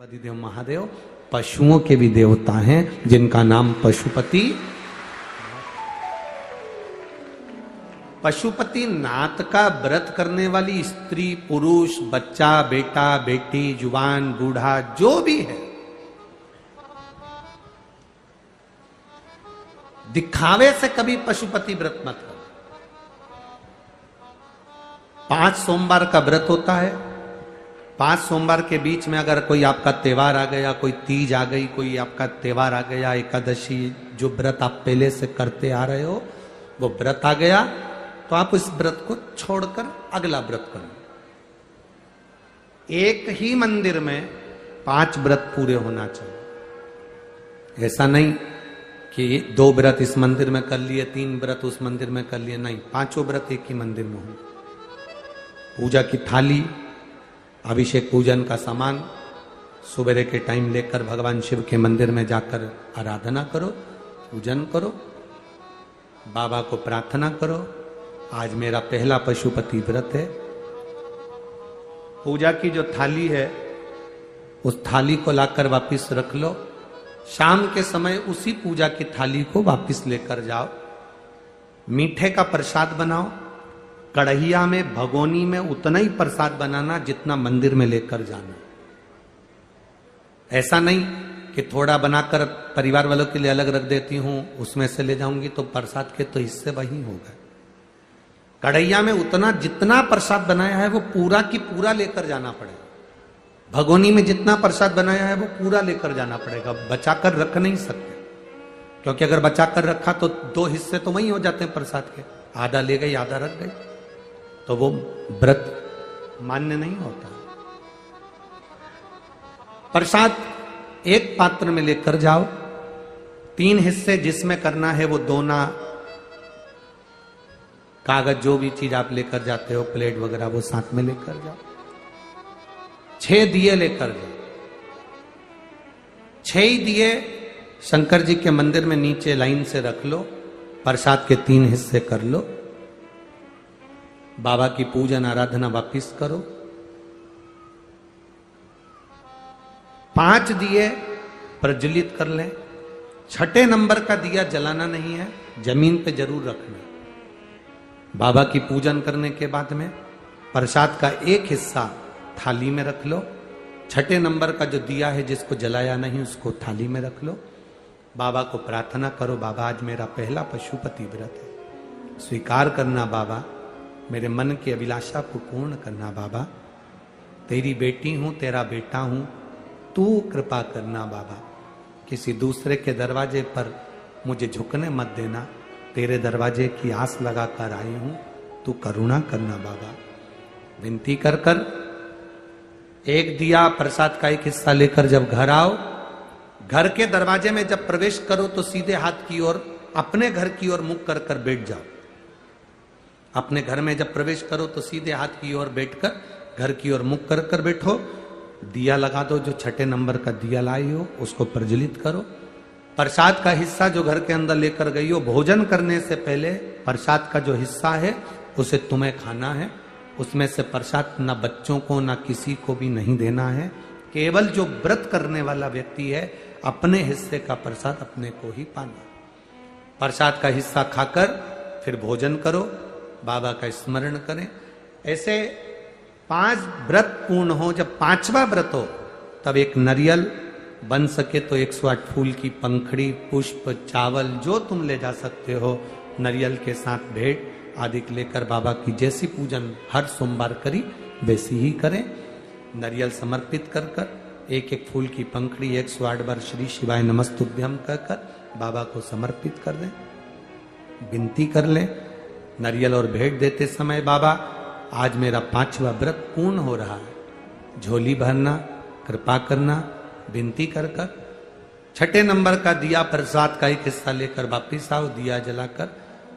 अधिदेव महादेव पशुओं के भी देवता हैं जिनका नाम पशुपति। पशुपति नाथ का व्रत करने वाली स्त्री पुरुष बच्चा बेटा बेटी जुवान बूढ़ा जो भी है, दिखावे से कभी पशुपति व्रत मत करो। 5 सोमवार का व्रत होता है। 5 सोमवार के बीच में अगर कोई आपका त्योहार आ गया, कोई तीज आ गई, कोई आपका त्योहार आ गया, एकादशी, जो व्रत आप पहले से करते आ रहे हो वो व्रत आ गया, तो आप इस व्रत को छोड़कर अगला व्रत करो। एक ही मंदिर में 5 व्रत पूरे होना चाहिए। ऐसा नहीं कि 2 व्रत इस मंदिर में कर लिए, 3 व्रत उस मंदिर में कर लिए, नहीं, 5 व्रत एक ही मंदिर में हो। पूजा की थाली, अभिषेक पूजन का सामान सुबह के टाइम लेकर भगवान शिव के मंदिर में जाकर आराधना करो, पूजन करो, बाबा को प्रार्थना करो, आज मेरा पहला पशुपति व्रत है। पूजा की जो थाली है उस थाली को लाकर वापस रख लो। शाम के समय उसी पूजा की थाली को वापस लेकर जाओ। मीठे का प्रसाद बनाओ। कढ़ैया में, भगोनी में उतना ही प्रसाद बनाना जितना मंदिर में लेकर जाना। ऐसा नहीं कि थोड़ा बनाकर परिवार वालों के लिए अलग रख देती हूं, उसमें से ले जाऊंगी तो प्रसाद के तो हिस्से वही होगा। कढ़ैया में उतना जितना प्रसाद बनाया है वो पूरा की पूरा लेकर जाना पड़ेगा। भगोनी में जितना प्रसाद बनाया है वो पूरा लेकर जाना पड़ेगा, बचाकर रख नहीं सकते, क्योंकि अगर बचाकर रखा तो 2 हिस्से तो वही हो जाते हैं प्रसाद के, आधा ले गई आधा रख गई, तो वो व्रत मान्य नहीं होता। प्रसाद एक पात्र में लेकर जाओ। 3 हिस्से जिसमें करना है वो दोना, कागज, जो भी चीज आप लेकर जाते हो, प्लेट वगैरह, वो साथ में लेकर जाओ। 6 दिए लेकर जाओ। 6 ही दिए शंकर जी के मंदिर में नीचे लाइन से रख लो। प्रसाद के 3 हिस्से कर लो। बाबा की पूजन आराधना वापिस करो। 5 दिए प्रज्वलित कर लें। 6ठे नंबर का दिया जलाना नहीं है, जमीन पे जरूर रखना। बाबा की पूजन करने के बाद में प्रसाद का 1 हिस्सा थाली में रख लो। 6ठे नंबर का जो दिया है जिसको जलाया नहीं उसको थाली में रख लो। बाबा को प्रार्थना करो, बाबा आज मेरा पहला पशुपति व्रत है, स्वीकार करना बाबा, मेरे मन की अभिलाषा को पूर्ण करना बाबा, तेरी बेटी हूं, तेरा बेटा हूं, तू कृपा करना बाबा, किसी दूसरे के दरवाजे पर मुझे झुकने मत देना, तेरे दरवाजे की आस लगाकर आई हूं, तू करुणा करना बाबा। विनती कर कर 1 दिया प्रसाद का 1 हिस्सा लेकर जब घर आओ, घर के दरवाजे में जब प्रवेश करो तो सीधे हाथ की ओर, अपने घर की ओर मुख कर कर बैठ जाओ। अपने घर में जब प्रवेश करो तो सीधे हाथ की ओर बैठकर घर की ओर मुख कर कर बैठो। दिया लगा दो, जो 6ठे नंबर का दिया लाई हो उसको प्रज्वलित करो। प्रसाद का हिस्सा जो घर के अंदर लेकर गई हो, भोजन करने से पहले प्रसाद का जो हिस्सा है उसे तुम्हें खाना है। उसमें से प्रसाद ना बच्चों को ना किसी को भी नहीं देना है। केवल जो व्रत करने वाला व्यक्ति है अपने हिस्से का प्रसाद अपने को ही पाना। प्रसाद का हिस्सा खाकर फिर भोजन करो, बाबा का स्मरण करें। ऐसे 5 व्रत पूर्ण हो। जब 5वां व्रत हो तब एक नारियल, बन सके तो 108 फूल की पंखड़ी, पुष्प, चावल जो तुम ले जा सकते हो, नारियल के साथ भेंट आदि लेकर बाबा की जैसी पूजन हर सोमवार करी वैसी ही करें। नारियल समर्पित कर कर 1-1 फूल की पंखड़ी 108 बार श्री शिवाय नमस्तुभ्यम कहकर बाबा को समर्पित कर दें। विनती कर लें नारियल और भेंट देते समय, बाबा आज मेरा 5वां व्रत पूर्ण हो रहा है, झोली भरना, कृपा करना, विनती कर कर। 6ठे नंबर का दिया प्रसाद का 1 हिस्सा लेकर वापिस आओ। दिया जलाकर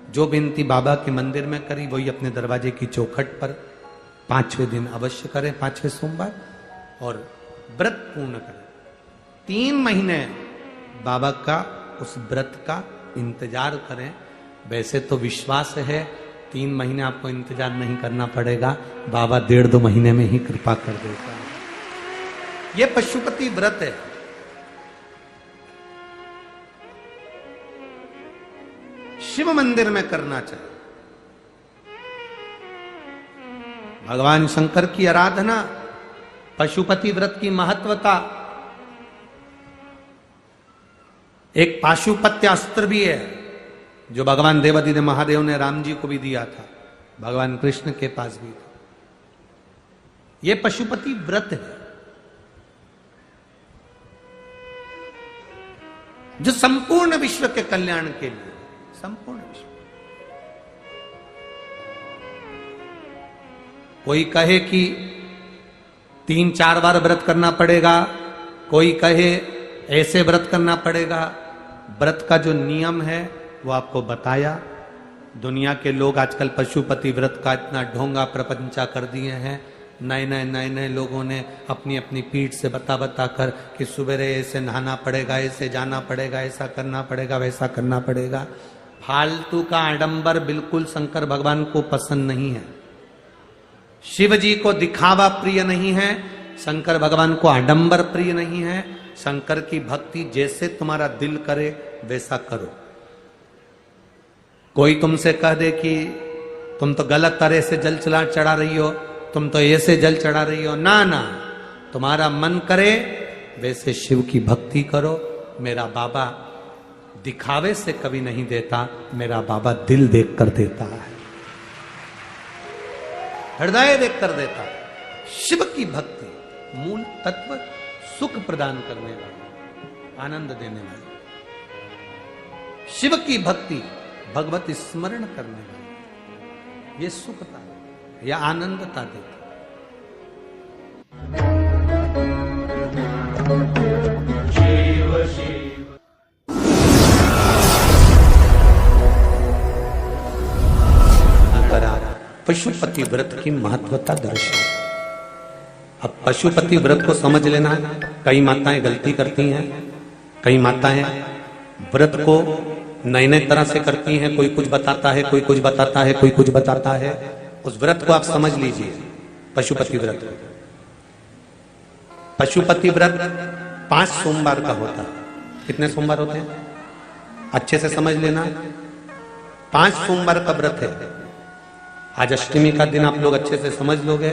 जो विनती बाबा के मंदिर में करी वही अपने दरवाजे की चौखट पर 5वें दिन अवश्य करें, 5वें सोमवार, और व्रत पूर्ण करें। 3 महीने बाबा का उस व्रत का इंतजार करें। वैसे तो विश्वास है 3 महीने आपको इंतजार नहीं करना पड़ेगा, बाबा 1.5-2 महीने में ही कृपा कर देगा। ये पशुपति व्रत है। शिव मंदिर में करना चाहिए। भगवान शंकर की आराधना, पशुपति व्रत की महत्वता। एक पाशुपत्य अस्त्र भी है जो भगवान देवादिदेव महादेव ने राम जी को भी दिया था, भगवान कृष्ण के पास भी था। यह पशुपति व्रत है जो संपूर्ण विश्व के कल्याण के लिए, संपूर्ण विश्व। कोई कहे कि 3-4 बार व्रत करना पड़ेगा, कोई कहे ऐसे व्रत करना पड़ेगा। व्रत का जो नियम है वो आपको बताया। दुनिया के लोग आजकल पशुपति व्रत का इतना ढोंगा प्रपंचा कर दिए हैं। नए नए लोगों ने अपनी अपनी पीठ से बता कर कि सुबेरे ऐसे नहाना पड़ेगा, ऐसे जाना पड़ेगा, ऐसा करना पड़ेगा, वैसा करना पड़ेगा। फालतू का आडंबर बिल्कुल शंकर भगवान को पसंद नहीं है। शिव जी को दिखावा प्रिय नहीं है, शंकर भगवान को आडंबर प्रिय नहीं है। शंकर की भक्ति जैसे तुम्हारा दिल करे वैसा करो। कोई तुमसे कह दे कि तुम तो गलत तरह से जल चढ़ा रही हो, तुम तो ऐसे जल चढ़ा रही हो, ना ना, तुम्हारा मन करे वैसे शिव की भक्ति करो। मेरा बाबा दिखावे से कभी नहीं देता, मेरा बाबा दिल देख कर देता है, हृदय देख कर देता है। शिव की भक्ति मूल तत्व सुख प्रदान करने वाली, आनंद देने वाली। शिव की भक्ति भगवत स्मरण करने वाली, ये सुखता है, यह आनंदता देती। पशुपति व्रत की महत्वता दर्शाई। अब पशुपति व्रत को समझ लेना है। कई माताएं गलती करती हैं, कई माताएं व्रत को नए नए तरह से करती हैं। कोई कुछ बताता है, कोई कुछ बताता है, कोई कुछ बताता है। उस व्रत को आप समझ लीजिए। पशुपति व्रत, पशुपति व्रत 5 सोमवार का होता है। कितने सोमवार होते हैं अच्छे से समझ लेना। 5 सोमवार का व्रत है। आज अष्टमी का दिन आप लोग अच्छे से समझ लोगे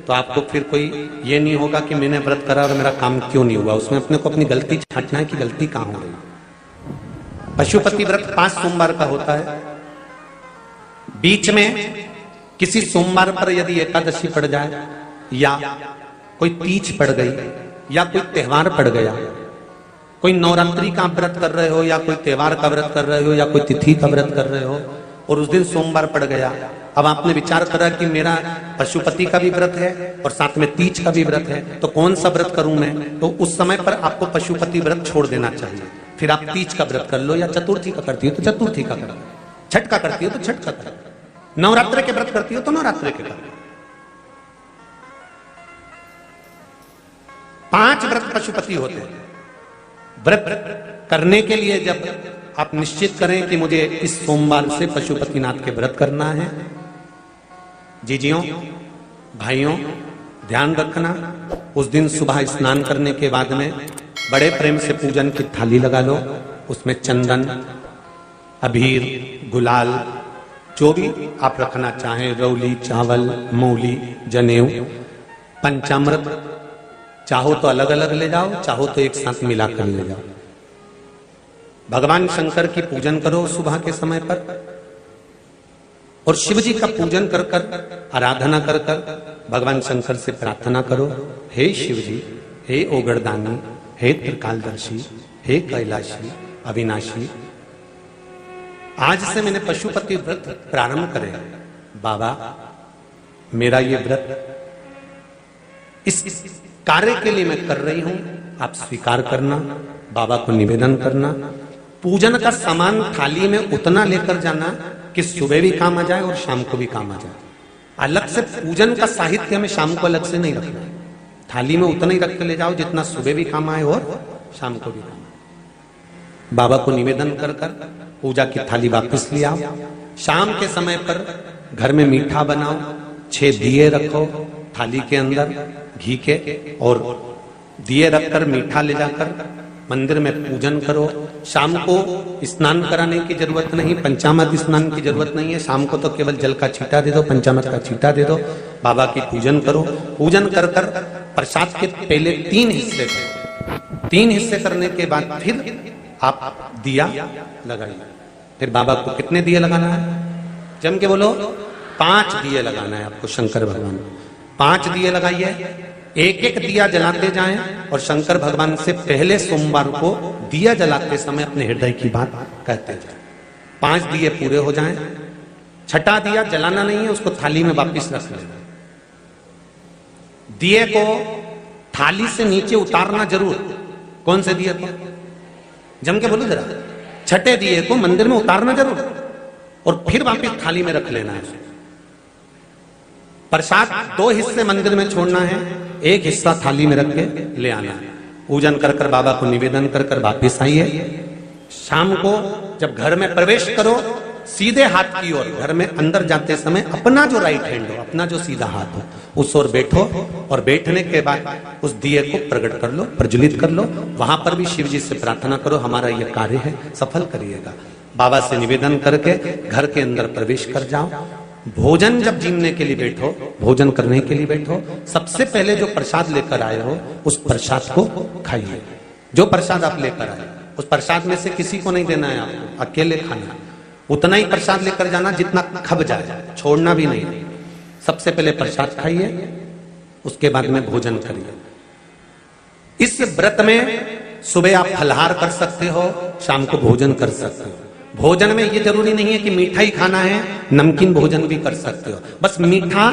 तो आपको फिर कोई ये नहीं होगा कि मैंने व्रत करा और मेरा काम क्यों नहीं हुआ। उसमें अपने को अपनी गलती छांटना है कि गलती कहां हो गई। पशुपति व्रत 5 सोमवार का होता है। बीच में किसी सोमवार पर यदि एकादशी पड़ जाए, या कोई तीज पड़ गई, या कोई त्योहार पड़ गया, कोई नवरात्रि का व्रत कर रहे हो, या कोई त्योहार का व्रत कर रहे हो, या कोई तिथि का व्रत कर रहे हो, और उस दिन सोमवार पड़ गया। अब आपने विचार करा कि मेरा पशुपति का भी व्रत है और साथ में तीज का भी व्रत है, तो कौन सा व्रत करूं मैं? तो उस समय पर आपको पशुपति व्रत छोड़ देना चाहिए। फिर आप तीज का व्रत कर लो, या चतुर्थी का करती हो तो चतुर्थी का कर लो, छठ का करती हो तो छठ का कर लो, नवरात्र के व्रत करती हो तो नवरात्र के कर लो। 5 व्रत पशुपति होते हैं। व्रत करने के लिए जब आप निश्चित करें कि मुझे इस सोमवार से पशुपतिनाथ के व्रत करना है, जीजियों भाइयों ध्यान रखना, उस दिन सुबह स्नान करने के बाद में बड़े प्रेम से पूजन की थाली लगा लो। उसमें चंदन, अबीर, गुलाल, जो भी आप रखना चाहें, रौली, चावल, मूली, जनेऊ, पंचामृत, चाहो तो अलग अलग ले जाओ, चाहो तो एक साथ मिलाकर ले जाओ। भगवान शंकर की पूजन करो सुबह के समय पर, और शिव जी का पूजन कर कर, आराधना कर कर भगवान शंकर से प्रार्थना करो, हे शिव जी, हे ओगरदानी, हे त्रिकालदर्शी, हे कैलाशी, अविनाशी, आज से मैंने पशुपति व्रत प्रारंभ करे। बाबा मेरा ये व्रत इस कार्य के लिए मैं कर रही हूं, आप स्वीकार करना, बाबा को निवेदन करना। पूजन का सामान थाली में उतना लेकर जाना कि सुबह भी काम आ जाए और शाम को भी काम आ जाए। अलग से पूजन का साहित्य में शाम को अलग से नहीं रखना, थाली में उतना ही रख के ले जाओ जितना सुबह भी काम आए और शाम को भी काम आए। बाबा को निवेदन कर कर पूजा की थाली वापस ले आओ। शाम के समय पर घर में मीठा बनाओ, 6 दिए रखो थाली के अंदर घी के, और दिए रखकर मीठा ले जाकर मंदिर में पूजन करो। शाम को स्नान कराने की जरूरत नहीं, पंचामृत स्नान की जरूरत नहीं है। शाम को तो केवल जल का छींटा दे दो, पंचामृत का छींटा दे दो, बाबा की पूजन करो। पूजन कर कर प्रसाद के पहले 3 हिस्से करो। 3 हिस्से करने के बाद फिर आप दिया लगाइए। फिर बाबा को कितने दिए लगाना है? जम के बोलो, 5 दिए लगाना है आपको शंकर भगवान को। 5 दिए लगाइए, एक एक दिया जलाते जाएं और शंकर भगवान से पहले सोमवार को दिया जलाते समय अपने हृदय की बात कहते जाएं। 5 दिए पूरे हो जाएं। छठा दिया जलाना नहीं है, उसको थाली में वापस रख लेना। दिए को थाली से नीचे उतारना जरूर। कौन से दिए को? जम के बोलो जरा। छठे दिए को मंदिर में उतारना जरूर और फिर वापस थाली में रख लेना है। प्रसाद 2 हिस्से मंदिर में छोड़ना है, 1 हिस्सा थाली में रख के ले आना है। पूजन कर कर बाबा को निवेदन कर कर वापिस आइए। शाम को जब घर में प्रवेश करो, सीधे हाथ की ओर घर में अंदर जाते समय अपना जो राइट हैंड हो, अपना जो सीधा हाथ हो, उस ओर बैठो और बैठने के बाद उस दिए को प्रकट कर लो, प्रज्वलित कर लो। वहां पर भी शिव जी से प्रार्थना करो, हमारा यह कार्य है, सफल करिएगा। बाबा से निवेदन करके घर के अंदर प्रवेश कर जाओ। भोजन जब जीमने के लिए बैठो, भोजन करने के लिए बैठो, सबसे पहले जो प्रसाद लेकर आए हो उस प्रसाद को खाइए। जो प्रसाद आप लेकर आए उस प्रसाद में से किसी को नहीं देना है आपको, अकेले खाना। उतना ही प्रसाद लेकर जाना जितना खब जाए, छोड़ना भी नहीं। सबसे पहले प्रसाद खाइए, उसके बाद में भोजन करिए। इस व्रत में सुबह आप फलहार कर सकते हो, शाम को भोजन कर सकते हो। भोजन में ये जरूरी नहीं है कि मीठा ही खाना है, नमकीन भोजन भी कर सकते हो। बस मीठा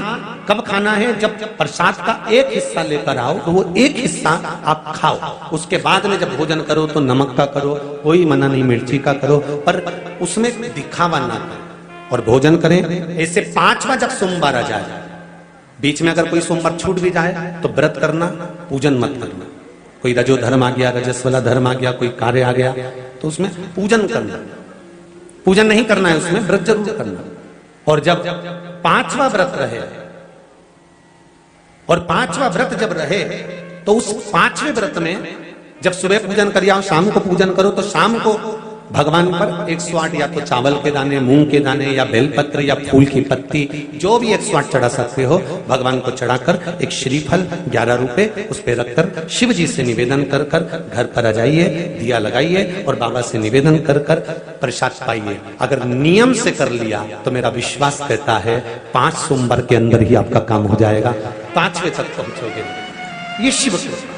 कब खाना है? जब प्रसाद का एक हिस्सा लेकर आओ तो वो एक हिस्सा आप खाओ। उसके बाद में जब भोजन करो तो नमक का करो, कोई मना नहीं, मिर्ची का करो, पर उसमें दिखावा ना करो और भोजन करें। ऐसे 5वां जब सोमवार आ जाए, बीच में अगर कोई सोमवार छूट भी जाए तो व्रत करना, पूजन मत करना। कोई रजो धर्म आ गया, रजस वाला धर्म आ गया, कोई कार्य आ गया तो उसमें पूजन करना। पूजन नहीं करना है, उसमें व्रत जरूर करना। और जब 5वां व्रत रहे और 5वां व्रत जब रहे तो उस 5वें व्रत में जब सुबह पूजन कर आओ, शाम को पूजन करो, तो शाम को भगवान पर 108 या तो चावल के दाने, मूंग के दाने या बेलपत्र या फूल की पत्ती, जो भी 108 चढ़ा सकते हो भगवान को चढ़ाकर एक श्रीफल 11 रुपए उस पे रखकर शिव जी से निवेदन कर कर घर पर आ जाइए, दिया लगाइए और बाबा से निवेदन कर कर प्रसाद पाइए। अगर नियम से कर लिया तो मेरा विश्वास कहता है 5 सोमवार के अंदर ही आपका काम हो जाएगा, 5वें तक पहुंचोगे। ये शिव कृपा।